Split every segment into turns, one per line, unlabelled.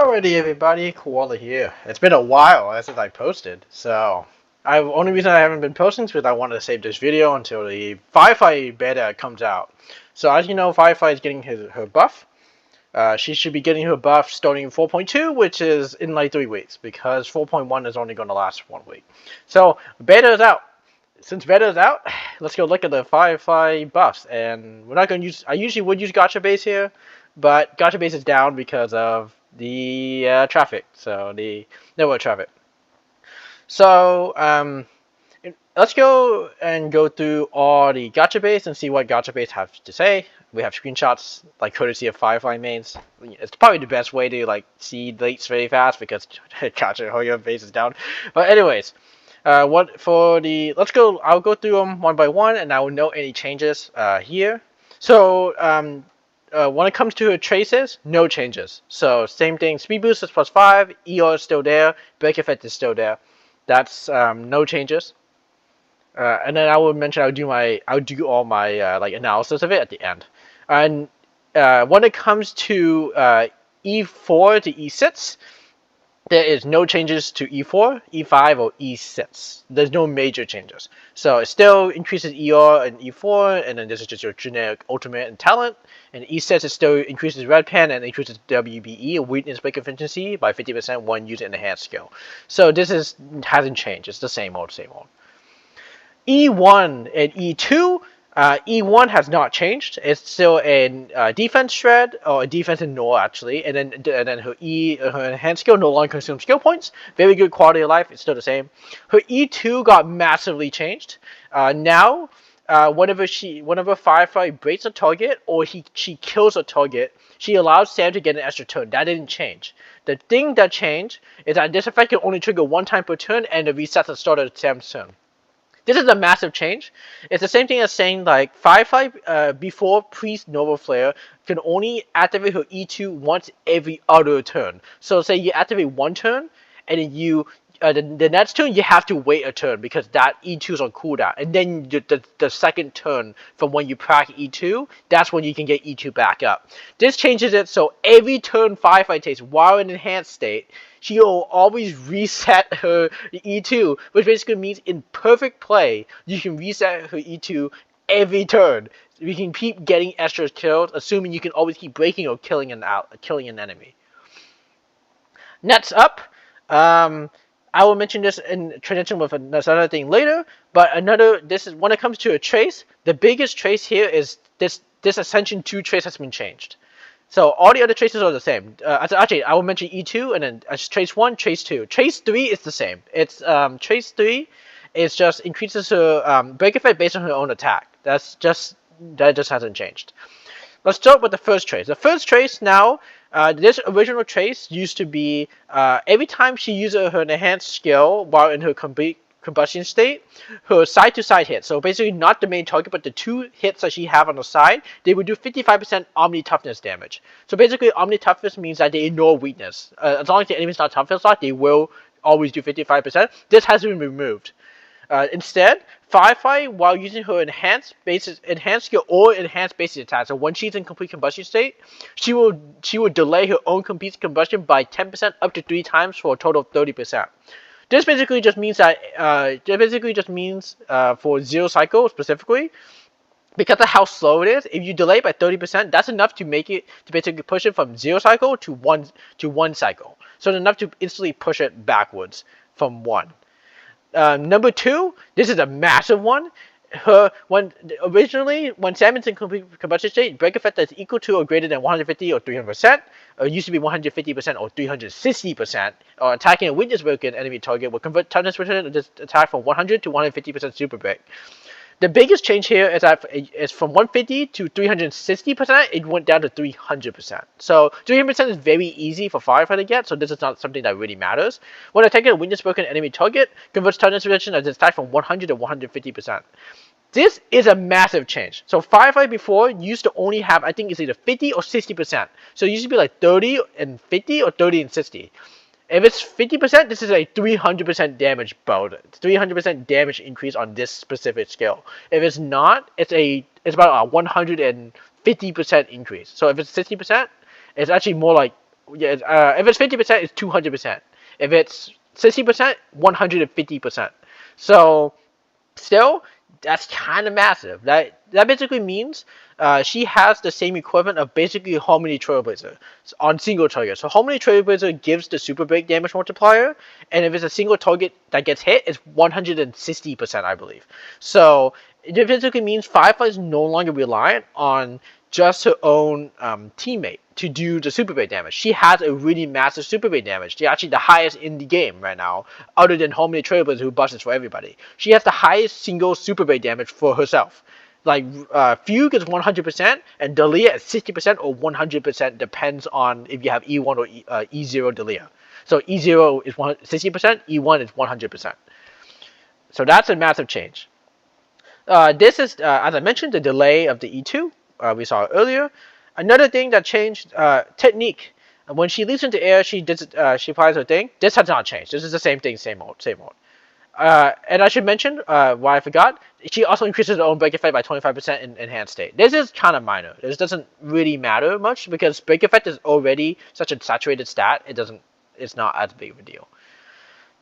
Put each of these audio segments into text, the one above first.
Alrighty, everybody, Koala here. It's been a while since I posted, so only reason I haven't been posting is because I wanted to save this video until the Firefly beta comes out. So as you know, Firefly is getting her buff. She should be getting her buff starting in 4.2, which is in like 3 weeks, because 4.1 is only going to last 1 week. So beta is out. Since beta is out, let's go look at the Firefly buffs. And we're not going to use. I usually would use Gacha base here, but Gacha base is down because of the traffic, so the network traffic. So let's go through all the Gacha base and see what Gacha base have to say. We have screenshots, like courtesy of Firefly Mains. It's probably the best way to like see dates very fast because Gacha Hoyo base is down. But anyways, let's go. I'll go through them one by one, and I will note any changes here. So when it comes to her traces, no changes. So same thing, speed boost is +5, ER is still there, break effect is still there. That's no changes. And then I will mention I'll do all my like analysis of it at the end. And when it comes to E4 to E6, there is no changes to E4, E5, or E6. There's no major changes. So it still increases ER and E4, and then this is just your generic ultimate and talent. And E6 it still increases red pen and increases WBE, weakness break efficiency, by 50% when using enhanced skill. So this hasn't changed. It's the same old, same old. E1 and E2. E1 has not changed. It's still a defense shred, or a defense in null actually, and then her enhanced skill no longer consumes skill points. Very good quality of life. It's still the same. Her E2 got massively changed. Now, whenever Firefly breaks a target or she kills a target, she allows Sam to get an extra turn. That didn't change. The thing that changed is that this effect can only trigger 1 time per turn, and it resets at the start of Sam's turn. This is a massive change. It's the same thing as saying like Firefly before Priest Novaflare can only activate her E2 once every other turn. So say you activate 1 turn, and then the next turn you have to wait a turn because that E2 is on cooldown, and then the second turn from when you prac E2, that's when you can get E2 back up. This changes it so every turn Firefly takes while in enhanced state, she will always reset her E2, which basically means in perfect play, you can reset her E2 every turn. You can keep getting extra kills, assuming you can always keep breaking or killing an enemy. Next up, I will mention this in transition with another thing later, but this is when it comes to a trace, the biggest trace here is this Ascension 2 trace has been changed. So all the other traces are the same. Actually, I will mention E2 and then trace 1, trace 2. Trace 3 is the same. It's trace 3 is just increases her break effect based on her own attack. That just hasn't changed. Let's start with the first trace. The first trace now, this original trace used to be every time she uses her enhanced skill while in her combustion state, her side-to-side hit, so basically not the main target, but the 2 hits that she have on the side, they would do 55% Omni Toughness damage. So basically, Omni Toughness means that they ignore weakness. As long as the enemy's not toughness locked, they will always do 55%. This has been removed. Instead, Firefly, while using her enhanced skill or enhanced basic attack, so when she's in complete combustion state, she will delay her own complete combustion by 10% up to 3 times for a total of 30%. This basically just means that for 0 cycle specifically, because of how slow it is, if you delay by 30%, that's enough to make it to basically push it from 0 cycle to 1 cycle. So it's enough to instantly push it backwards from 1. Number 2, this is a massive one. When Salmon's in complete combustion state, break effect that's equal to or greater than 150 or 300%, or used to be 150% or 360%, or attacking a weakness broken enemy target will convert toughness percent of this attack from 100 to 150% super break. The biggest change here is that it's from 150 to 360%, it went down to 300%. So 300% is very easy for Firefly to get, so this is not something that really matters. When attacking a weakness broken enemy target, converts toughness percent of this attack from 100 to 150%. This is a massive change. So Firefly before used to only have, I think it's either 50 or 60%. So it used to be like 30 and 50 or 30 and 60. If it's 50%, this is a 300% damage bonus, 300% damage increase on this specific skill. If it's not, it's about a 150% increase. So if it's 60%, it's actually more like if it's 50%, it's 200%. If it's 60%, 150%. So still, that's kind of massive. That basically means she has the same equivalent of basically Harmony Trailblazer on single target. So Harmony Trailblazer gives the super break damage multiplier, and if it's a single target that gets hit, it's 160%, I believe. So it basically means Firefly is no longer reliant on just her own teammate to do the super bait damage. She has a really massive super bait damage. She's actually the highest in the game right now, other than Harmony Trailblazer, who busts for everybody. She has the highest single super bait damage for herself. Like Fugue is 100%, and Dalia is 60% or 100%, depends on if you have E1 or E0 Dalia. So E0 is 60%, E1 is 100%. So that's a massive change. This is, as I mentioned, the delay of the E2 we saw earlier. Another thing that changed, technique. When she leaps into air, she applies her thing. This has not changed. This is the same thing, same mode. And I should mention, why I forgot, she also increases her own break effect by 25% in Enhanced State. This is kind of minor. This doesn't really matter much because break effect is already such a saturated stat. It's not as big of a deal.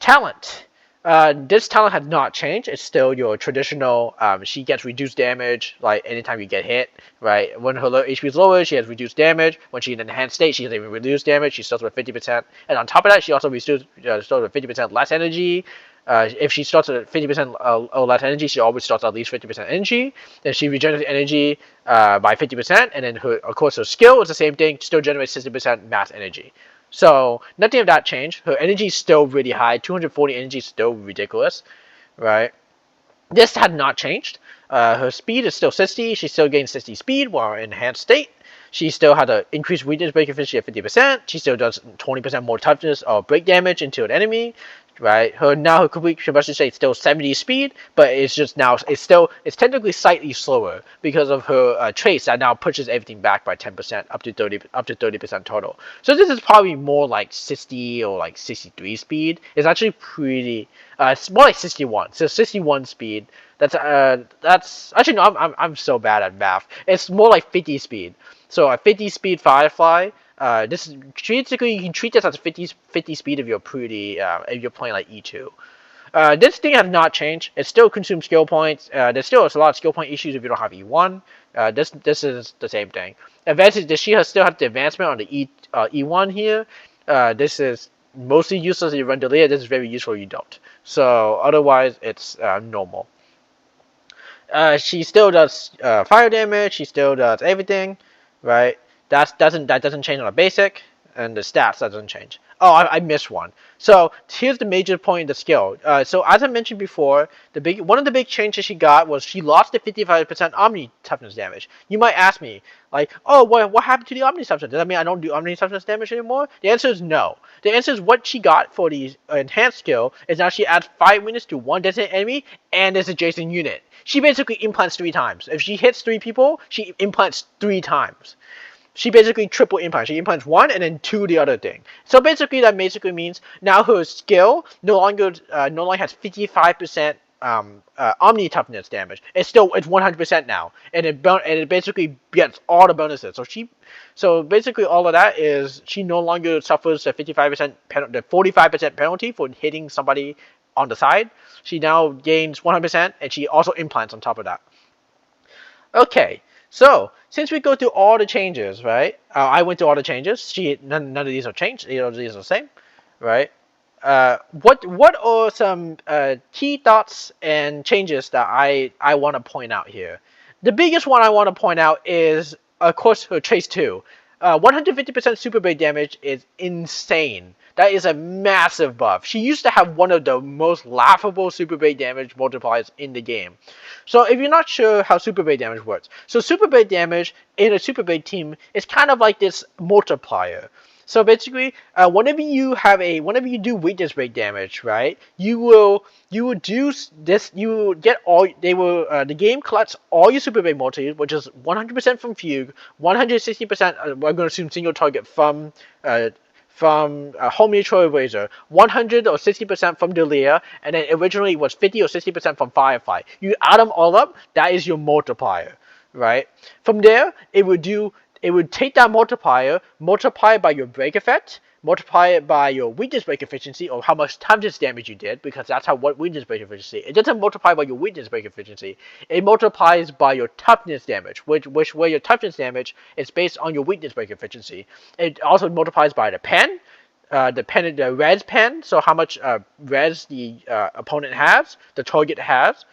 Talent. This talent has not changed. It's still your traditional, she gets reduced damage, like anytime you get hit, right? When her HP is lower, she has reduced damage. When she's in enhanced state, she has even reduced damage. She starts with 50%. And on top of that, she also starts with 50% less energy. If she starts at 50% less energy, she always starts at least 50% energy. Then she regenerates energy by 50%. And then, of course, her skill is the same thing, still generates 60% mass energy. So nothing of that changed. Her energy is still really high. 240 energy is still ridiculous, right? This had not changed. Her speed is still 60. She still gains 60 speed while in enhanced state. She still had an increased weakness break efficiency at 50%. She still does 20% more toughness or break damage into an enemy. Right, her complete combustion state is still 70 speed, but it's technically slightly slower because of her trace that now pushes everything back by 10% up to 30% total. So this is probably more like 60 or like 63 speed. It's actually pretty. It's more like 61. So 61 speed. That's actually no. I'm so bad at math. It's more like 50 speed. So a 50 speed Firefly. This is basically, you can treat this as a 50 speed if you're if you're playing like E2. This thing has not changed. It still consumes skill points. There's still a lot of skill point issues if you don't have E1. This is the same thing. Advantage, she still has the advancement on the E1 here. This is mostly useless if you run Delia. This is very useful if you don't. So otherwise, it's normal. She still does fire damage. She still does everything, right? That doesn't change on a basic, and the stats doesn't change. Oh, I missed one. So here's the major point in the skill. So as I mentioned before, one of the big changes she got was she lost the 55% Omni toughness damage. You might ask me, like, oh, what happened to the Omni toughness? Does that mean I don't do Omni toughness damage anymore? The answer is no. The answer is what she got for the enhanced skill is now she adds 5 minutes to one designated enemy and its adjacent unit. She basically implants 3 times. If she hits 3 people, she implants 3 times. She basically triple implants. She implants 1 and then 2 the other thing. So basically that means now her skill no longer has 55% Omni toughness damage. It's 100% now, and it basically gets all the bonuses. So basically all of that is she no longer suffers the 45% penalty for hitting somebody on the side. She now gains 100%, and she also implants on top of that. Okay. So, since we go through all the changes, right? I went through all the changes. None of these are changed. These are the same, right? What are some key thoughts and changes that I want to point out here? The biggest one I want to point out is, of course, her Trace 2. 150% super break damage is insane. That is a massive buff. She used to have one of the most laughable super break damage multipliers in the game. So if you're not sure how super break damage works, so super break damage in a super break team is kind of like this multiplier. So basically, whenever you do weakness break damage, right? You will do this. You will get all. The game collects all your super break multi, which is 100% from Fugue, 160%. We're going to assume single target from Homie Trailblazer, 100 or 60% from Delia, and then originally it was 50 or 60% from Firefly. You add them all up, that is your multiplier, right? From there, it will do it would take that multiplier, multiply it by your break effect, multiply it by your weakness break efficiency, or how much toughness damage you did, because that's how what weakness break efficiency. It doesn't multiply by your weakness break efficiency. It multiplies by your toughness damage, where your toughness damage is based on your weakness break efficiency. It also multiplies by the pen, the res pen, so how much res the opponent has, the target has.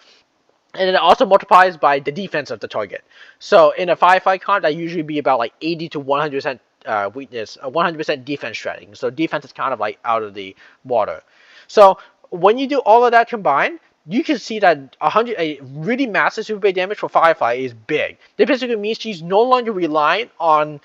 And it also multiplies by the defense of the target. So in a Firefly card, that usually be about like 80 to 100% weakness, 100% defense shredding. So defense is kind of like out of the water. So when you do all of that combined, you can see that a really massive super base damage for Firefly is big. That basically means she's no longer reliant on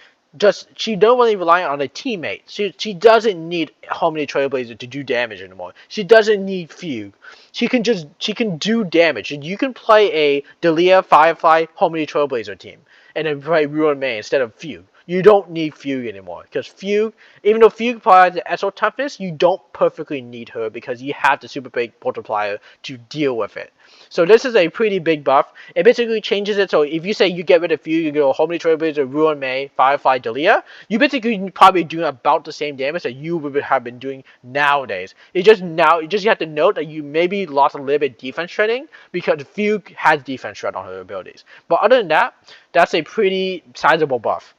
she don't really rely on a teammate. She doesn't need Harmony Trailblazer to do damage anymore. She doesn't need Fugue. She can do damage. And you can play a Delia Firefly Harmony Trailblazer team and then play Ruin May instead of Fugue. You don't need Fugue anymore, because Fugue, even though Fugue provides the SO toughness, you don't perfectly need her because you have the super big multiplier to deal with it. So this is a pretty big buff. It basically changes it, so if you say you get rid of Fugue, you go Harmony Trailblazer, Ruin May, Firefly, Delia, you basically probably doing about the same damage that you would have been doing nowadays. You have to note that you maybe lost a little bit defense shredding because Fugue has defense shred on her abilities. But other than that, that's a pretty sizable buff.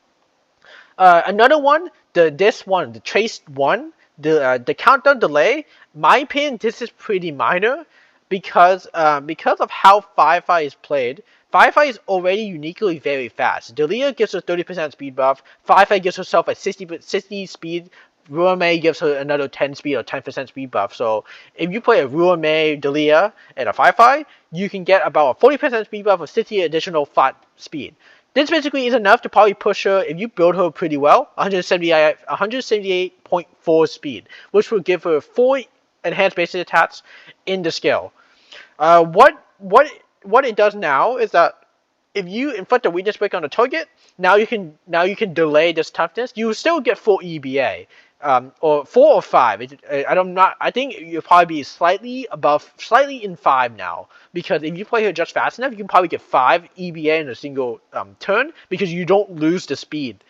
Another one, the trace one, the countdown delay. My opinion, this is pretty minor because of how Firefly is played. Firefly is already uniquely very fast. Delia gives her 30% speed buff. Firefly gives herself a 60 speed. Ruin May gives her another 10 speed or 10% speed buff. So if you play a Ruin May, Delia, and a Firefly, you can get about a 40% speed buff with 60 additional flat speed. This basically is enough to probably push her, if you build her pretty well, 178.4 speed, which will give her 4 enhanced basic attacks in the skill. What it does now is that if you inflict a weakness break on the target, now you can delay this toughness. You still get 4 EBA. Or 4 or 5. I think you'll probably be slightly in 5 now, because if you play her just fast enough, you can probably get 5 EBA in a single turn because you don't lose the speed.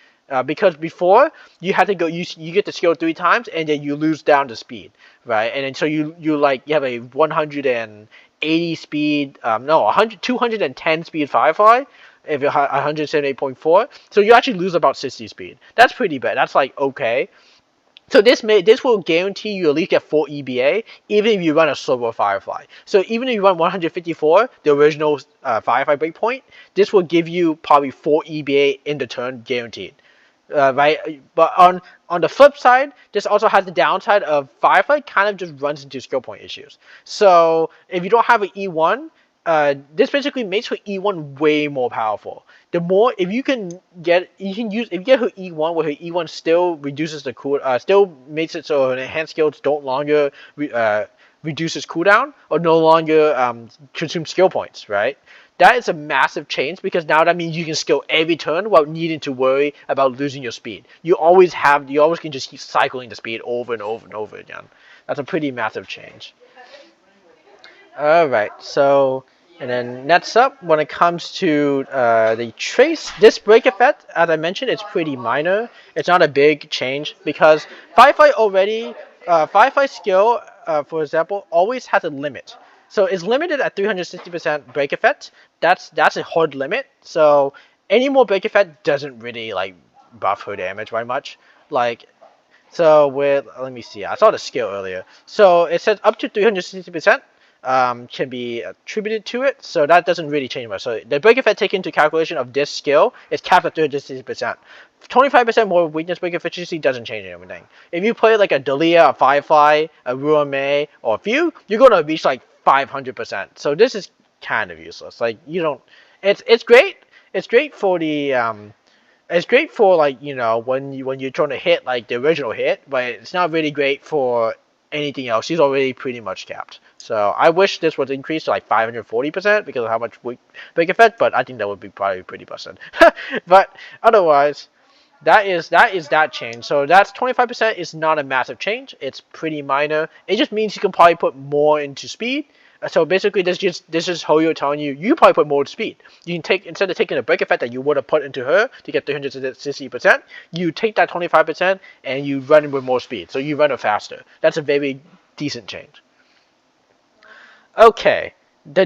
Because before you had to go, you get the skill 3 times and then you lose down the speed, right? And then so you have a 180 speed, 210 speed Firefly. If you're 178.4, so you actually lose about 60 speed. That's pretty bad. That's like okay. So this will guarantee you at least get 4 EBA, even if you run a slower Firefly. So even if you run 154, the original Firefly breakpoint, this will give you probably 4 EBA in the turn guaranteed. Right? But on the flip side, this also has the downside of Firefly kind of just runs into skill point issues. So if you don't have an E1, this basically makes her E1 way more powerful. If you get her E1, where her E1 still reduces the still makes it so her enhanced skills don't longer reduces cooldown or no longer consume skill points, right? That is a massive change, because now that means you can skill every turn without needing to worry about losing your speed. You always can just keep cycling the speed over and over and over again. That's a pretty massive change. Alright, so and then next up, when it comes to the trace, this break effect, as I mentioned, it's pretty minor. It's not a big change because Firefly skill, for example, always has a limit. So it's limited at 360% break effect. That's a hard limit. So any more break effect doesn't really like buff her damage by much. Let me see. I saw the skill earlier. So it says up to 360%. Can be attributed to it, so that doesn't really change much. So the break effect taken into calculation of this skill is capped at 360%. 25% more weakness break efficiency doesn't change anything. If you play like a Delia, a Firefly, a Ruin May, or a Few, you're gonna reach like 500%. So this is kind of useless. Like you don't. It's great. It's great for the It's great for like when you're trying to hit like the original hit, but it's not really great for anything else. She's already pretty much capped. So I wish this was increased to like 540% because of how much break effect, but I think that would be probably pretty busted. But otherwise, that is that change. So that's 25% is not a massive change. It's pretty minor. It just means you can probably put more into speed. So basically, this is how you're telling you probably put more speed. You can take, instead of taking a break effect that you would have put into her to get 360%, you take that 25% and you run it with more speed. So you run it faster. That's a very decent change. Okay, the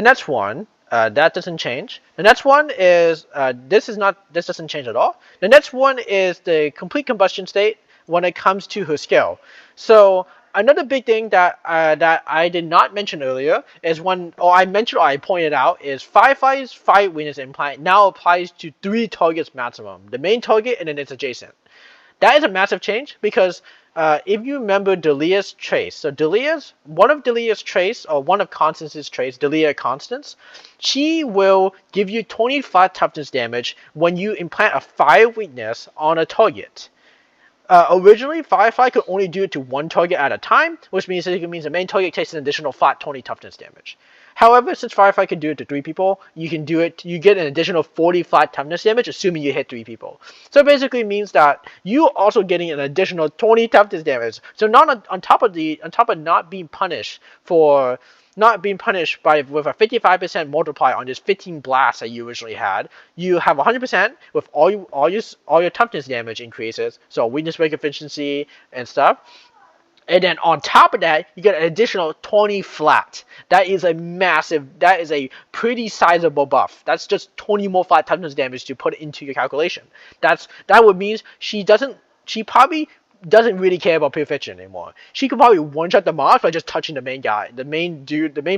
next one that doesn't change. The next one is this doesn't change at all. The next one is the complete combustion state when it comes to her skill. So another big thing that I did not mention earlier is I pointed out is Firefly's fire weakness implant now applies to 3 targets maximum: the main target and then its adjacent. That is a massive change because if you remember Delia's trace, so one of Delia's trace, or one of Constance's trace, Delia Constance, she will give you 25 toughness damage when you implant a fire weakness on a target. Originally, Firefly could only do it to one target at a time, which means the main target takes an additional flat 20 toughness damage. However, since Firefly can do it to 3 people, you get an additional 40 flat toughness damage, assuming you hit 3 people. So it basically means that you are also getting an additional 20 toughness damage. So not on top of not being punished with a 55% multiplier on just 15 blasts that you originally had, you have 100% with all your toughness damage increases, so weakness break efficiency and stuff. And then on top of that, you get an additional 20 flat. That is a pretty sizable buff. That's just 20 more flat toughness damage to put into your calculation. That would mean she probably doesn't really care about pure fiction anymore. She could probably one-shot the boss by just touching the main guy, the main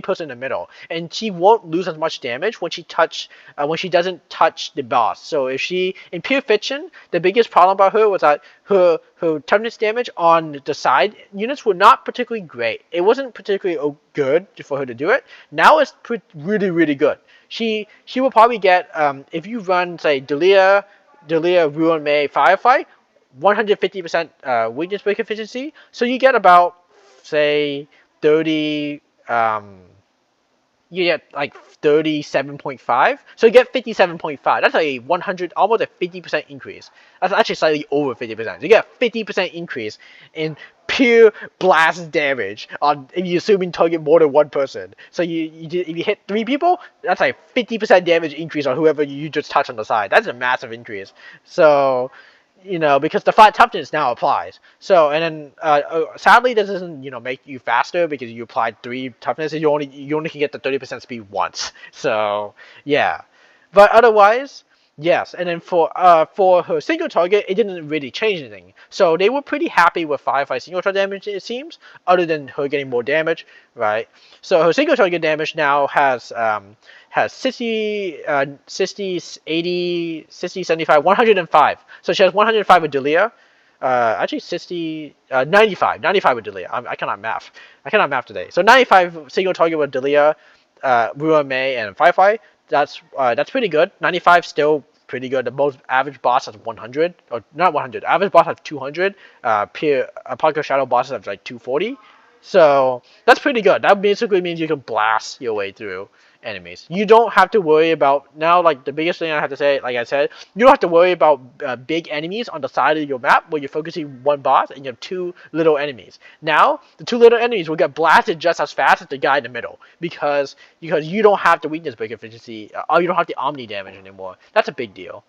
person in the middle, and she won't lose as much damage when she doesn't touch the boss. So if she in pure fiction, the biggest problem about her was that her toughness damage on the side units were not particularly great. It wasn't particularly good for her to do it. Now it's really good. She will probably get if you run, say, Delia, Ruin May, Firefly, 150% weakness break efficiency. So you get about, say, 30. You get like 37.5. So you get 57.5. That's almost a 50% increase. That's actually slightly over 50%. So you get a 50% increase in pure blast damage if you assuming target more than one person. So if you hit 3 people, that's like 50% damage increase on whoever you just touch on the side. That's a massive increase. So because the flat toughness now applies. So, and then sadly, this doesn't make you faster because you applied 3 toughness. You only can get the 30% speed once. So yeah, but otherwise, yes. And then for her single target, it didn't really change anything. So they were pretty happy with Firefly single target damage, it seems, other than her getting more damage, right? So her single target damage now has 60, 80, 60, 75, 105. So she has 105 with Delia. Actually 60, 95 with Delia. I cannot math. I cannot math today. So 95 single target with Delia, Ruin May, and Firefly. That's pretty good. 95 still pretty good. The most average boss has 100, or not 100. Average boss has 200. Apocalypse Shadow bosses have like 240. So that's pretty good. That basically means you can blast your way through enemies. You don't have to worry about now. Like the biggest thing I have to say, like I said, you don't have to worry about big enemies on the side of your map where you're focusing one boss and you have 2 little enemies. Now the 2 little enemies will get blasted just as fast as the guy in the middle because you don't have the weakness break efficiency, or you don't have the omni damage anymore. That's a big deal.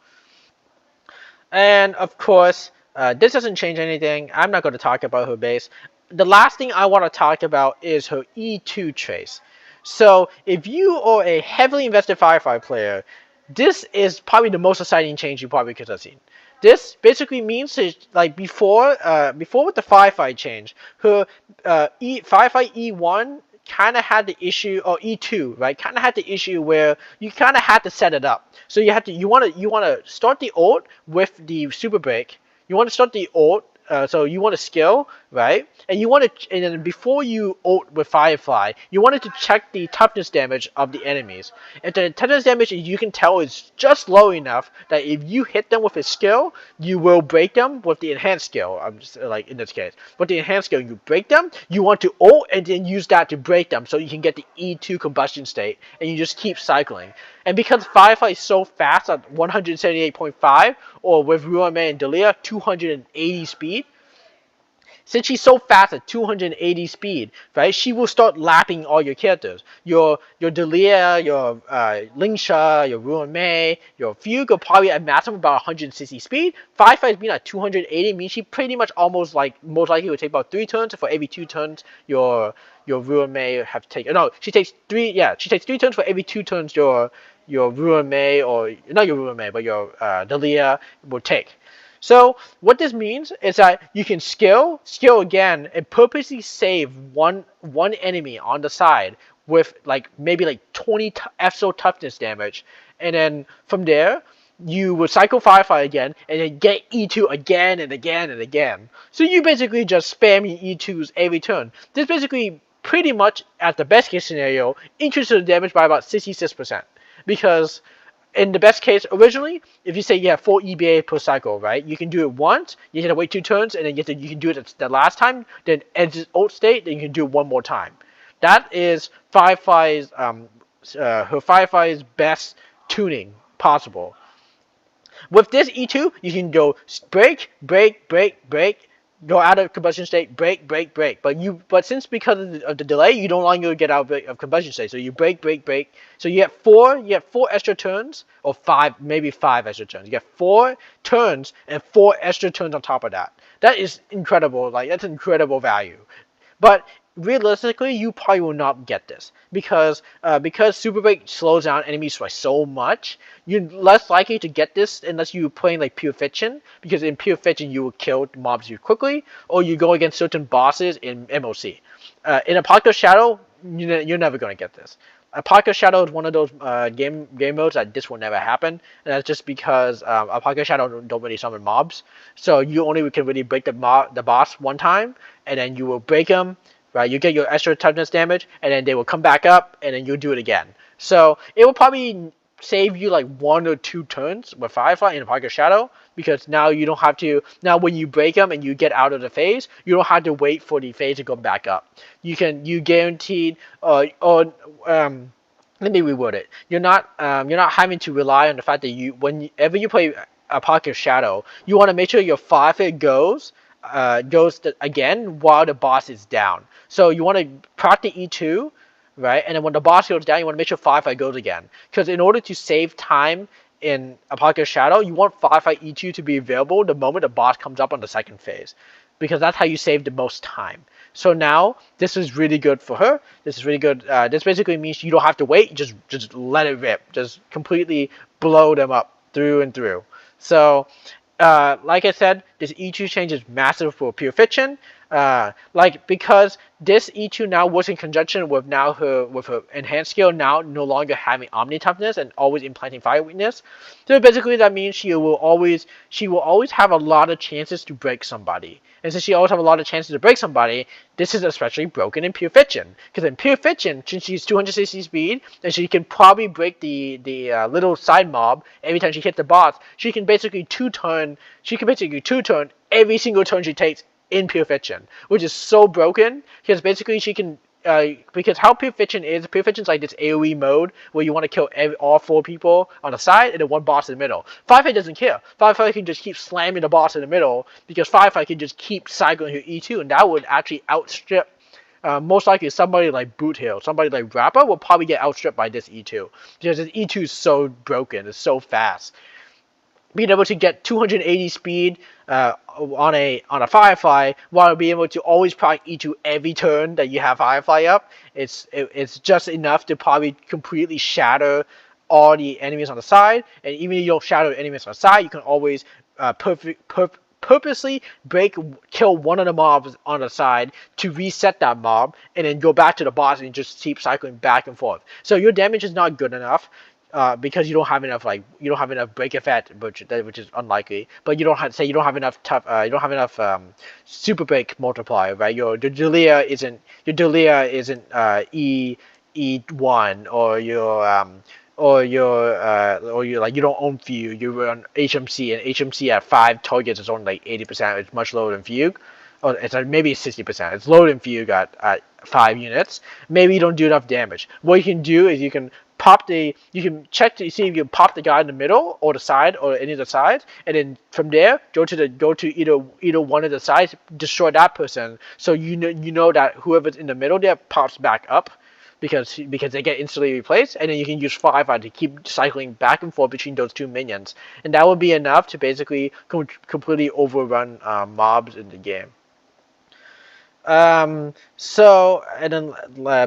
And of course, this doesn't change anything. I'm not going to talk about her base. The last thing I want to talk about is her E2 trace. So if you are a heavily invested Firefly player, this is probably the most exciting change you probably could have seen. This basically means like before with the Firefly change, her Firefly E1 kind of had the issue, or E2, right? Kind of had the issue where you kind of had to set it up. So you want to start the ult with the super break. You want to start the ult. So you want to skill, right? And then before you ult with Firefly, you wanted to check the toughness damage of the enemies. If the toughness damage you can tell is just low enough that if you hit them with a skill, you will break them with the enhanced skill. I'm just like in this case, with the enhanced skill, you break them. You want to ult and then use that to break them, so you can get the E2 combustion state, and you just keep cycling. And because Firefly is so fast at 178.5, or with Ruin May and Delia 280 speed, since she's so fast at 280 speed, right? She will start lapping all your characters. Your Delia, your Lingsha, your Ruin Mei, your Fugue are probably at maximum about 160 speed. Firefly's being at 280 means she pretty much almost like most likely would take about 3 turns. For every 2 turns, your Ruin Mei have to take. No, she takes 3. Yeah, she takes 3 turns for every 2 turns your Ruin Mei, or not your Ruin Mei, but your Delia will take. So what this means is that you can skill again, and purposely save one enemy on the side with like maybe like 20 FSO toughness damage, and then from there you would cycle Firefly again, and then get E2 again and again and again. So you basically just spamming E2s every turn. This basically pretty much, at the best case scenario, increases the damage by about 66%. Because in the best case, originally, if you say you have 4 EBA per cycle, right? You can do it once, you have to wait 2 turns, and then you can do it the last time, then exit ult state, then you can do it one more time. That is Firefly's her Firefly's best tuning possible. With this E2, you can go break, break, break, break, go out of combustion state, break, break, break. But since because of the delay, you no longer get out of combustion state. So you break, break, break. So you have four extra turns, or 5, maybe 5 extra turns. You get 4 turns and 4 extra turns on top of that. That is incredible. Like, that's incredible value. But realistically, you probably will not get this because Super Break slows down enemies by so much. You're less likely to get this unless you're playing like Pure Fiction, because in Pure Fiction you will kill mobs you quickly, or you go against certain bosses in MOC. In Apocalypse Shadow, you're never gonna get this. Apocalypse Shadow is one of those game modes that this will never happen, and that's just because Apocalypse Shadow don't really summon mobs, so you only can really break the boss one time, and then you will break them, right? You get your extra toughness damage, and then they will come back up, and then you'll do it again. So it will probably save you like 1 or 2 turns with Firefly in Apocalypse Shadow, because now you don't have to. Now when you break them and you get out of the phase, you don't have to wait for the phase to go back up. You guaranteed let me reword it. You're not having to rely on the fact that whenever you play Apocalypse Shadow, you want to make sure your Firefly goes again while the boss is down. So you want to proc the E2, right? And then when the boss goes down, you want to make sure Firefly goes again. Because in order to save time in Apocalypse Shadow, you want Firefly E2 to be available the moment the boss comes up on the second phase, because that's how you save the most time. So now this is really good for her. This is really good. This basically means you don't have to wait. Just let it rip. Just completely blow them up through and through. So like I said, this E2 change is massive for Pure Fiction. Because this E2 now works in conjunction with her enhanced skill, now no longer having Omni Toughness and always implanting Fire Weakness. So basically that means she will always have a lot of chances to break somebody. And since she always have a lot of chances to break somebody, this is especially broken in Pure Fiction. Because in Pure Fiction, since she's 260 speed, and she can probably break the little side mob every time she hits the boss, she can basically two-turn every single turn she takes in Pure Fiction, which is so broken, because basically she can, because how Pure Fiction is like this AoE mode where you want to kill all 4 people on the side and then 1 boss in the middle. Firefly doesn't care. Firefly can just keep slamming the boss in the middle, because Firefly can just keep cycling her E2, and that would actually outstrip, most likely somebody like Boot Hill, somebody like Rappa will probably get outstripped by this E2, because this E2 is so broken, it's so fast. Being able to get 280 speed on a Firefly, while being able to always proc E2 every turn that you have Firefly up, it's just enough to probably completely shatter all the enemies on the side. And even if you don't shatter enemies on the side, you can always purposely kill one of the mobs on the side to reset that mob, and then go back to the boss and just keep cycling back and forth. So your damage is not good enough. Because you don't have enough break effect, which is unlikely. But you don't have enough super break multiplier, right? Your Delia isn't E1, or you don't own Fugue. You run HMC, and HMC at 5 targets is only like 80%. It's much lower than Fugue. Or it's maybe 60%. It's lower than Fugue at 5 units. Maybe you don't do enough damage. What you can do is you can check to see if you pop the guy in the middle or the side or any of the sides, and then from there go to either one of the sides, destroy that person. So you know that whoever's in the middle there pops back up, because they get instantly replaced, and then you can use Firefly to keep cycling back and forth between those two minions, and that will be enough to basically completely overrun mobs in the game. So, and then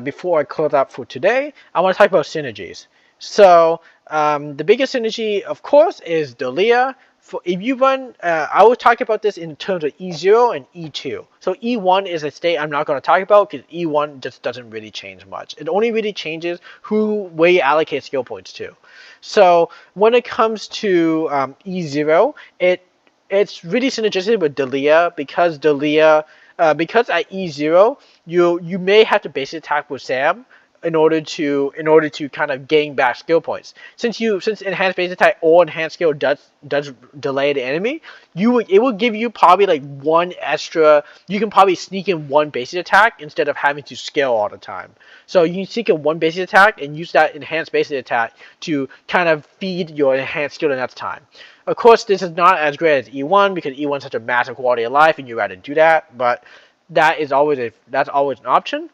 before I close out for today, I want to talk about synergies. So, the biggest synergy, of course, is Delia. If you run, I will talk about this in terms of E0 and E2. So E1 is a state I'm not going to talk about because E1 just doesn't really change much. It only really changes where you allocate skill points to. So when it comes to E0, it's really synergistic with Delia because because at E0 you may have to basic attack with Sam in order to kind of gain back skill points. Since enhanced basic attack or enhanced skill does delay the enemy, it will give you probably like one extra. You can probably sneak in one basic attack instead of having to scale all the time. So you can sneak in one basic attack and use that enhanced basic attack to kind of feed your enhanced skill the next time. Of course, this is not as great as E1 because E1 is such a massive quality of life, and you'd rather do that. But that's always an option.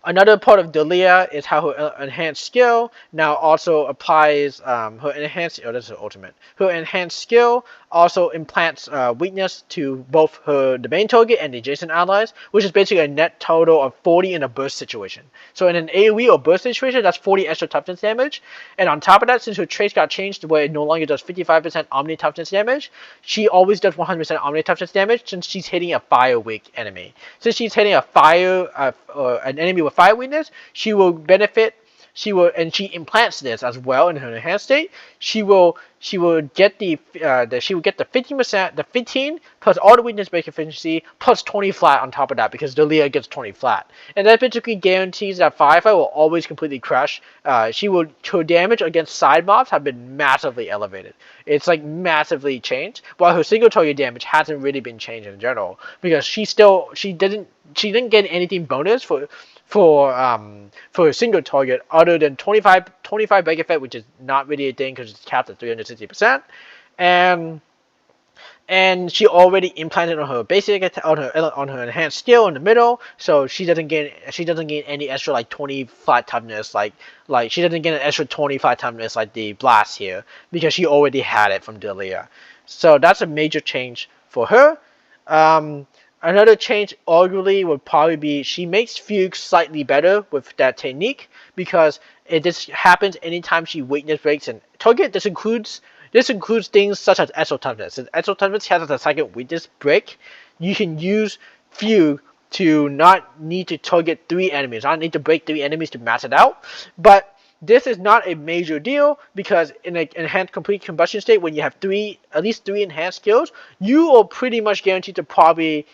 Another part of Delia is how her enhanced skill now also applies her enhanced. Oh, this is her ultimate. Her enhanced skill also implants weakness to both the main target and the adjacent allies, which is basically a net total of 40 in a burst situation. So in an AoE or burst situation, that's 40 extra toughness damage. And on top of that, since her traits got changed to where it no longer does 55% omni toughness damage, she always does 100% omni toughness damage since she's hitting a fire weak enemy. Since she's hitting an enemy with fire weakness, she will benefit. And she implants this as well in her enhanced state. She will get the 15%, the 15 plus all the weakness break efficiency plus 20 flat on top of that because Delia gets 20 flat, and that basically guarantees that Firefly will always completely crush. Her damage against side mobs have been massively elevated. It's like massively changed, while her single target damage hasn't really been changed in general because she didn't get anything bonus for a single target other than 25 break effect, which is not really a thing because it's capped at 360%, and she already implanted on her basic on her enhanced skill in the middle, so she doesn't gain any extra like 20 flat toughness like she doesn't get an extra 20 flat toughness like the blast here because she already had it from Delia. So that's a major change for her. Another change arguably would probably be she makes Fugue slightly better with that technique because it just happens anytime she weakness breaks and target. This includes things such as Exo Toughness. Since Exo Toughness has a second weakness break, you can use Fugue to not need to target 3 enemies. Not need to break 3 enemies to max it out. But this is not a major deal because in an enhanced complete combustion state, when you have at least 3 enhanced skills, you are pretty much guaranteed to probably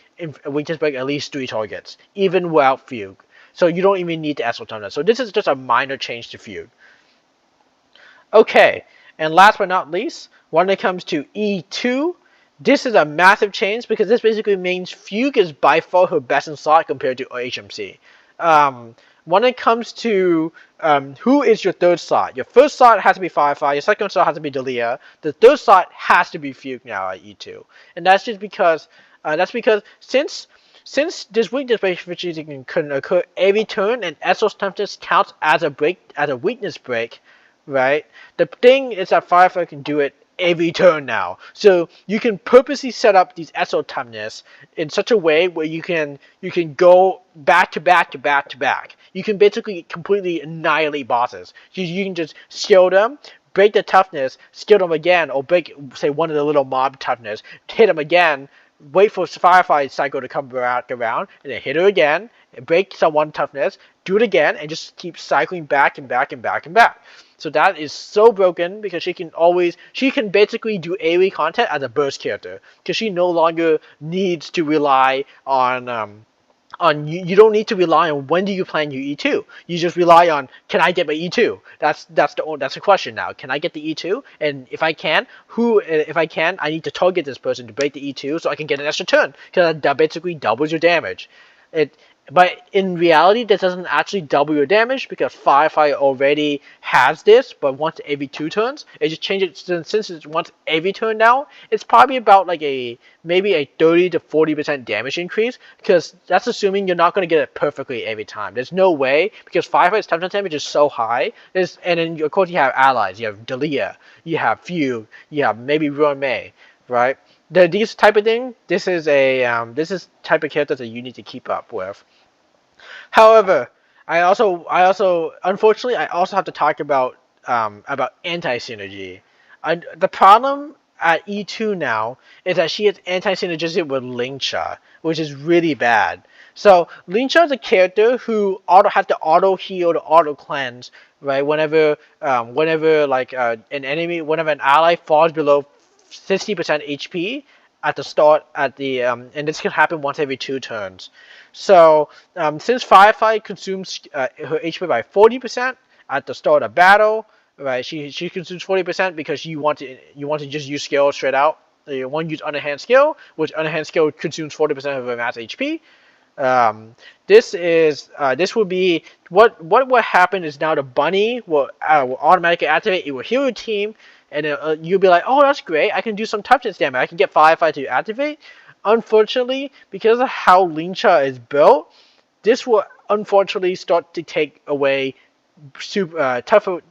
weakness break at least 3 targets, even without Fugue. So you don't even need the Exo Toughness. So this is just a minor change to Fugue. Okay, and last but not least, when it comes to E2, this is a massive change because this basically means Fugue is by far her best in slot compared to HMC. When it comes to who is your third slot, your first slot has to be Firefly, your second slot has to be Delia, the third slot has to be Fugue now at E2, and that's just because since this weakness break can occur every turn and Exo Toughness counts as a weakness break, right? The thing is that Firefly can do it every turn now. So you can purposely set up these Exo Toughness in such a way where you can go back to back to back to back. You can basically completely annihilate bosses. You can just skill them, break the toughness, skill them again, or break, say, one of the little mob toughness, hit them again, wait for Firefly cycle to come back around, and then hit her again, break someone toughness, do it again, and just keep cycling back and back and back and back. So that is so broken because she can basically do AoE content as a burst character because she no longer needs to rely on you don't need to rely on when do you plan your E2. You just rely on, can I get my E2? That's the question now. Can I get the E2? And if I can, I need to target this person to break the E2 so I can get an extra turn because that basically doubles your damage. But in reality, this doesn't actually double your damage because Firefly already has this, but once every 2 turns, it just changes it since it's once every turn now. It's probably about like maybe a 30 to 40% damage increase because that's assuming you're not going to get it perfectly every time. There's no way because Firefly's toughness damage is so high. And then of course you have allies. You have Delia, you have Few, you have maybe Ruin May, right? These type of thing. This is type of characters that you need to keep up with. However, unfortunately, I also have to talk about anti-synergy. The problem at E2 now is that she is anti-synergistic with Linkcha, which is really bad. So Linkcha is a character who has to auto heal to auto cleanse, right? Whenever like whenever an ally falls below 60% HP at the start and this can happen once every 2 turns. So since Firefly consumes her HP by 40% at the start of battle, right? She consumes 40% because you want to just use skill straight out. You want to use Enhanced Skill, which Enhanced Skill consumes 40% of her max HP. This will be what will happen is now the bunny will automatically activate. It will heal your team, and you'll be like, oh, that's great. I can do some toughness damage. I can get Firefly to activate. Unfortunately, because of how Linkcha is built, this will unfortunately start to take away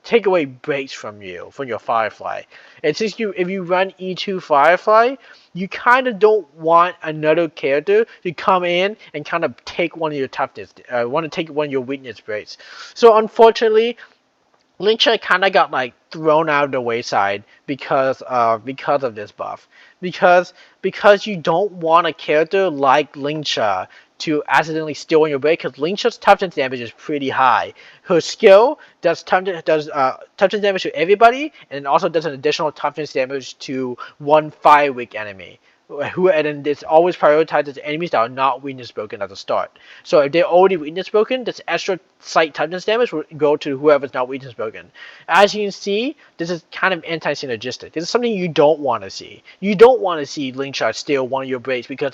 take away breaks from your Firefly. And since if you run E2 Firefly, you kind of don't want another character to come in and kind of take one of your toughness, want to take one of your weakness breaks. So unfortunately, Linkcha kind of got like thrown out of the wayside because of this buff. Because you don't want a character like Linkcha to accidentally steal on your break because Linkcha's toughness damage is pretty high. Her skill does toughness damage to everybody and also does an additional toughness damage to one fire weak enemy. And then it's always prioritizes enemies that are not weakness broken at the start. So if they're already weakness broken, this extra slight toughness damage will go to whoever's not weakness broken. As you can see, this is kind of anti-synergistic. This is something you don't want to see. You don't want to see Linkshot steal one of your breaks because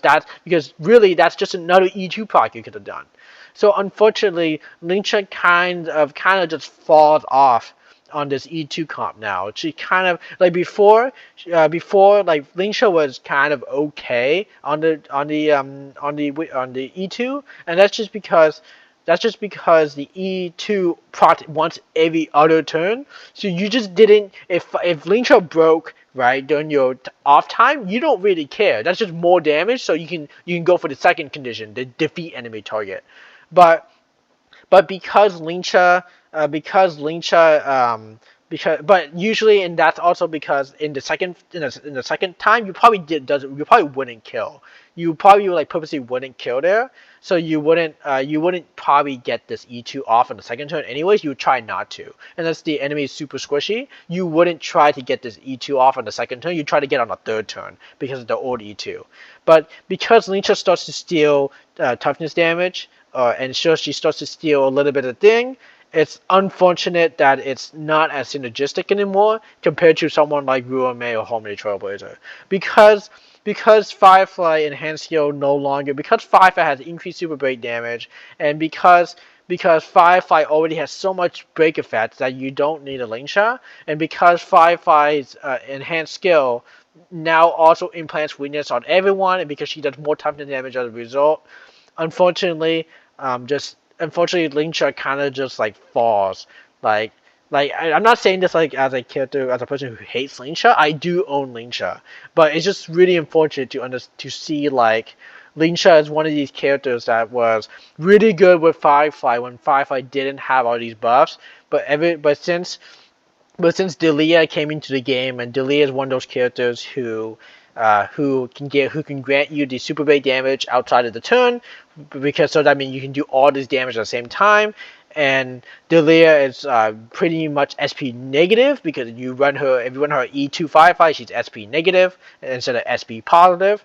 really that's just another E2 proc you could have done. So unfortunately, Linkshot kind of just falls off on this E2 comp now. She kind of like before like Linkshot was kind of okay on the E2, and that's just because the E2 prot once every other turn. So you just didn't if Linkshot broke right during your off time, you don't really care. That's just more damage, so you can go for the second condition, the defeat enemy target. But because Linkcha, but usually, and that's also because in the second time, you probably wouldn't kill. You probably like purposely wouldn't kill there, so you wouldn't probably get this E2 off on the second turn. Anyways, you would try not to, unless the enemy is super squishy. You wouldn't try to get this E2 off on the second turn. You try to get on the third turn because of the old E2. But because Linkcha starts to steal toughness damage, and so she starts to steal a little bit of thing. It's unfortunate that it's not as synergistic anymore compared to someone like Ruin May or Harmony Trailblazer. Because Firefly Enhanced Skill no longer, because Firefly has increased super break damage, and because Firefly already has so much break effects that you don't need a Linkshot, and because Firefly's Enhanced Skill now also implants weakness on everyone, and because she does more toughness damage as a result, unfortunately, Linkshot kind of just like falls. I'm not saying this like as a character, as a person who hates Linkshot. I do own Linkshot, but it's just really unfortunate to see like Linkshot is one of these characters that was really good with Firefly when Firefly didn't have all these buffs, but since Delia came into the game, and Delia is one of those characters who can grant you the super bait damage outside of the turn, because so that means you can do all this damage at the same time. And Delia is pretty much SP negative because if you run her E2 Firefly, she's SP negative instead of SP positive.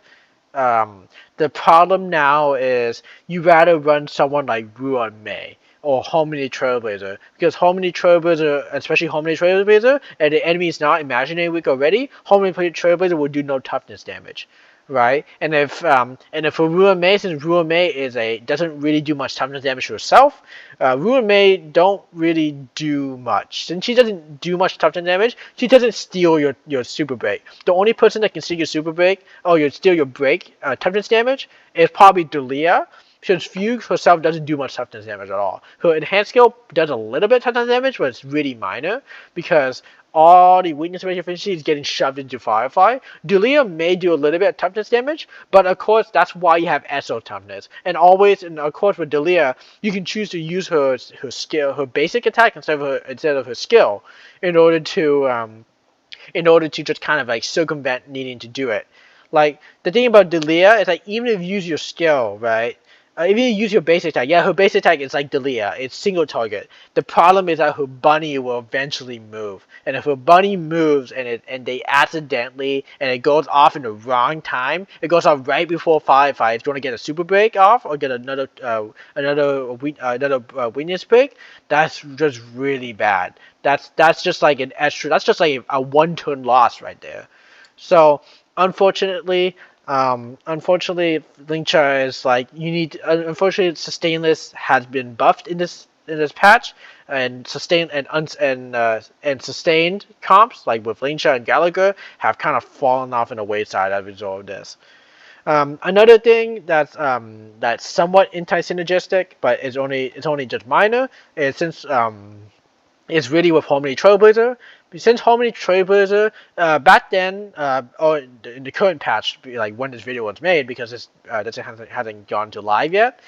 The problem now is you rather run someone like Ruin May or Harmony Trailblazer, because Harmony Trailblazer, especially Harmony Trailblazer, and the enemy is not imaginary weak already, Harmony Trailblazer will do no toughness damage. right? And if for Ruin Mei, since Ruin Mei doesn't really do much toughness damage to herself, Ruin Mei don't really do much. Since she doesn't do much toughness damage, she doesn't steal your super break. The only person that can steal your super break, or steal your break toughness damage, is probably Delia. Because Fugue herself doesn't do much toughness damage at all. Her enhanced skill does a little bit of toughness damage, but it's really minor because all the weakness ratio efficiency is getting shoved into Firefly. Delia may do a little bit of toughness damage, but of course that's why you have SO toughness. And always, and of course with Delia, you can choose to use her skill, her basic attack instead of her skill, in order to just kind of like circumvent needing to do it. Like the thing about Delia is like even if you use your skill, right? If you use your basic attack, yeah, her basic attack is like Delia. It's single target. The problem is that her bunny will eventually move, and if her bunny moves and they accidentally and it goes off in the wrong time, it goes off right before Firefly is going to get a super break off or get another weakness break. That's just really bad. That's just like an extra. That's just like a 1-turn loss right there. So unfortunately, Linkcha is like you need. Unfortunately, Sustainless has been buffed in this patch, and sustained comps like with Linkcha and Gallagher have kind of fallen off in the wayside as a result of this. Another thing that's somewhat anti-synergistic, but it's only just minor, is since is really with Harmony Trailblazer. Since Harmony Trailblazer, back then, or in the current patch, like when this video was made, because this hasn't gone to live yet.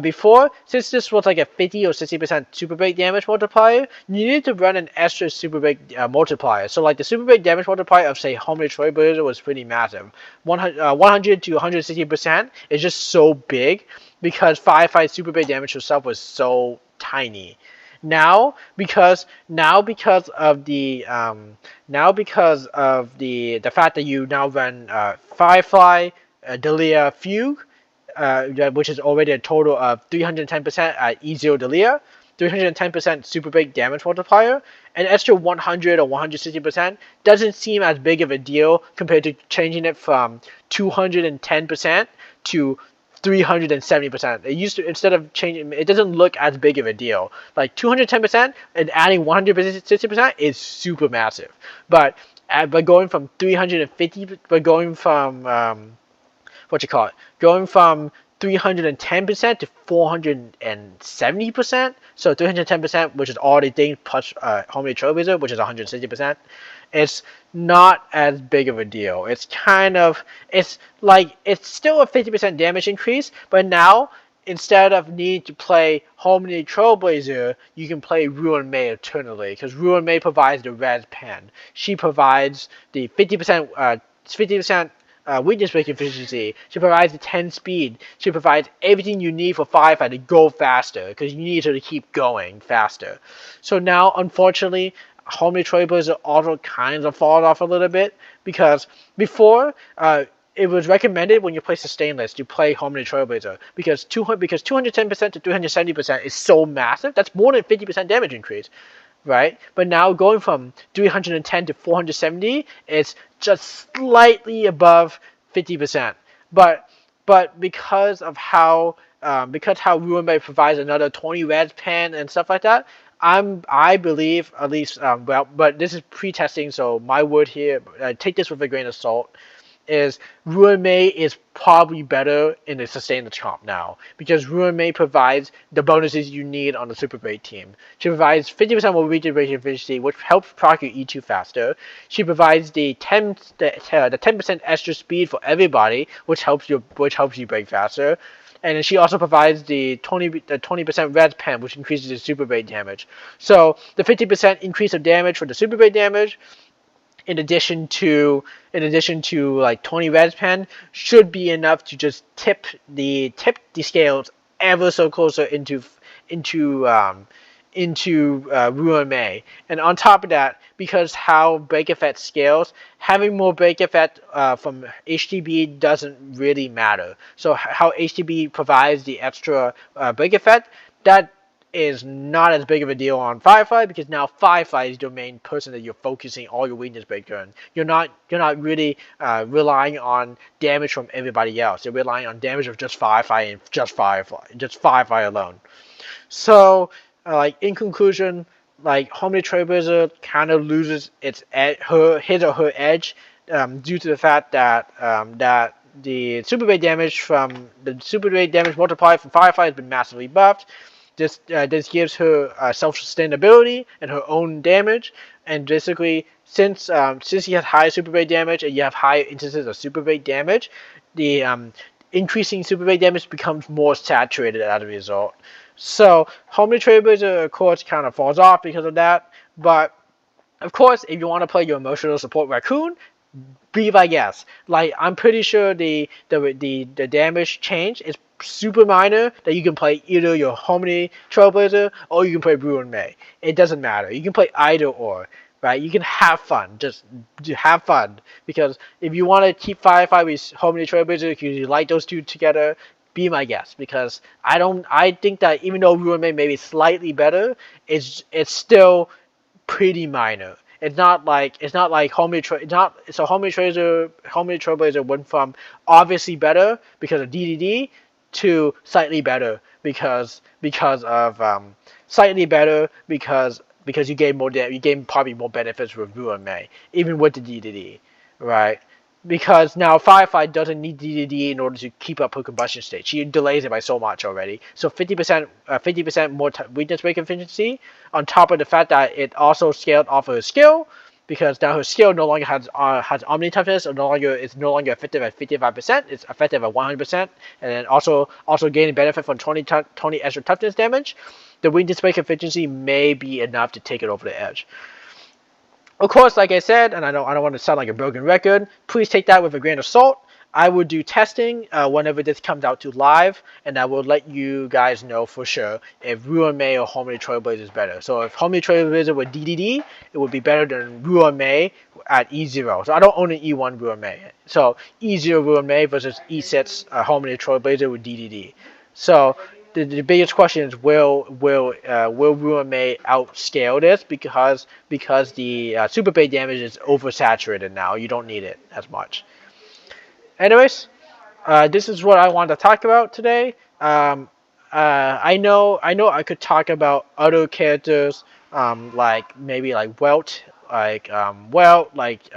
Before, since this was like a 50 or 60% super break damage multiplier, you need to run an extra super break multiplier. So like the super break damage multiplier of say Harmony Trailblazer was pretty massive. 100 to 160% is just so big because Firefly super break damage herself was so tiny. Now because of the fact that you now run Firefly, Delia, Fugue, which is already a total of 310% at E0 Delia, 310% super big damage multiplier, an extra 100 or 160% doesn't seem as big of a deal compared to changing it from 210% to 370%. It used to, instead of changing, it doesn't look as big of a deal. Like 210% and adding 160% is super massive. But going from 350, but going from going from 310% to 470%. So 310%, which is all the things plus Harmony Trailblazer, which is 160%. It's not as big of a deal. It's still a 50% damage increase, but now instead of needing to play Harmony Trailblazer, you can play Ruin Mei eternally, because Ruin Mei provides the res pen. She provides the 50% weakness break efficiency. She provides the 10 speed. She provides everything you need for Firefly to go faster, because you need her to keep going faster. So now, unfortunately, Harmony Trailblazer also kind of falls off a little bit, because before, it was recommended when you play Sustainless to play Harmony Trailblazer, because 210% to 370% is so massive. That's more than 50% damage increase. Right? But now going from 310 to 470, it's just slightly above 50%. But because how Ruin Mei provides another 20 res pen and stuff like that, I believe at least but this is pre-testing, so my word here, take this with a grain of salt, is Ruin Mei is probably better in the sustained comp now, because Ruin Mei provides the bonuses you need on the super great team. She provides 50% more regeneration efficiency, which helps proc your E2 faster. She provides the 10% extra speed for everybody, which helps you break faster. And she also provides the 20% res pen, which increases the super break damage. So the 50% increase of damage for the super break damage, in addition to like 20 res pen, should be enough to just tip the scales ever so closer into Ruin Mei. And on top of that, because how break effect scales, having more break effect from HTB doesn't really matter. So how HTB provides the extra break effect, that is not as big of a deal on Firefly, because now Firefly is your main person that you're focusing all your weakness breaker on. You're not really relying on damage from everybody else. You're relying on damage of just Firefly and just Firefly alone. So, like in conclusion, like Harmony Trailblazer kind of loses his or her edge due to the fact that the super rate damage multiplied from Firefly has been massively buffed. This gives her self-sustainability and her own damage, and basically since you have high super rate damage and you have high instances of super rate damage, the increasing super rate damage becomes more saturated as a result. So Harmony Trailblazer, of course, kind of falls off because of that. But of course, if you want to play your emotional support raccoon, be my guest. Like, I'm pretty sure the damage change is super minor, that you can play either your Harmony Trailblazer or you can play Ruin May. It doesn't matter. You can play either or. Right? You can have fun. Just have fun. Because if you want to keep Firefly with Harmony Trailblazer, if you like those two together, be my guest. Because I think that even though Ruin May may be slightly better, it's still pretty minor. It's not like Harmony Trailblazer went from obviously better because of DDD to slightly better because you gain probably more benefits with Ruin May, even with the DDD, right? Because now Firefly doesn't need DDD in order to keep up her combustion state. She delays it by so much already. So 50% more weakness break efficiency, on top of the fact that it also scaled off of her skill, because now her skill no longer has omni toughness, or it's no longer effective at 55%. It's effective at 100%, and then also gaining benefit from 20 extra toughness damage. The weakness break efficiency may be enough to take it over the edge. Of course, like I said, and I don't want to sound like a broken record, please take that with a grain of salt. I will do testing whenever this comes out to live, and I will let you guys know for sure if Ruin May or Harmony Trailblazer is better. So if Harmony Trailblazer with DDD, it would be better than Ruin May at E0. So I don't own an E1 Ruin May. So E0 Ruin May versus E6 Harmony Trailblazer with DDD. So the biggest question is, will Ruin May outscale this, because the super bait damage is oversaturated now. You don't need it as much. Anyways, this is what I wanted to talk about today. I know I could talk about other characters, like maybe like Welt, like Huo, like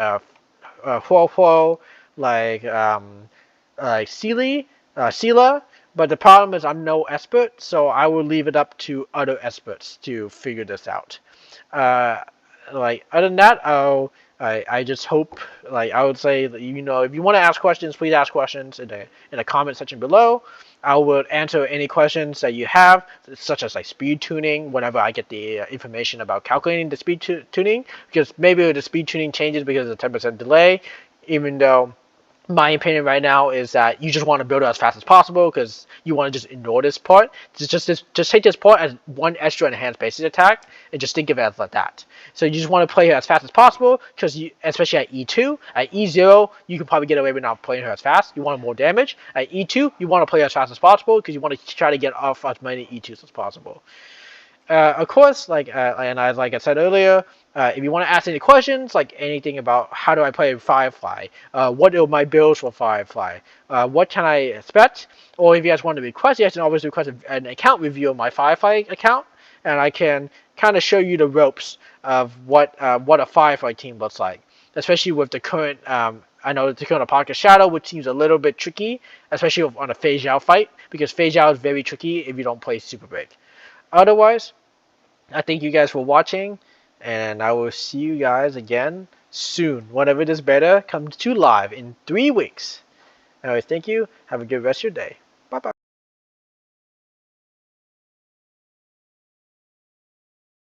Sela. But the problem is I'm no expert, so I will leave it up to other experts to figure this out. Like other than that, I just hope, like I would say, if you want to ask questions, please ask questions in the comment section below. I will answer any questions that you have, such as like speed tuning, whenever I get the information about calculating the speed tuning, because maybe the speed tuning changes because of the 10% delay, even though my opinion right now is that you just want to build it as fast as possible, because you want to just ignore this part. Just take this part as one extra enhanced basic attack and just think of it as like that. So you just want to play her as fast as possible, because especially at E2, at E0 you can probably get away with not playing her as fast. You want more damage. At E2 you want to play her as fast as possible, because you want to try to get off as many E2s as possible. Of course, like I said earlier, if you want to ask any questions, like anything about how do I play Firefly, what are my builds for Firefly, what can I expect, or if you guys want to request, you guys can always request an account review of my Firefly account, and I can kind of show you the ropes of what a Firefly team looks like, especially with the current. I know the current Pocket Shadow, which seems a little bit tricky, especially on a Phase Zhao fight, because Phase Zhao is very tricky if you don't play Super Break. Otherwise, I thank you guys for watching, and I will see you guys again soon. Whenever this beta comes to live in 3 weeks. Anyways, thank you. Have a good rest of your day.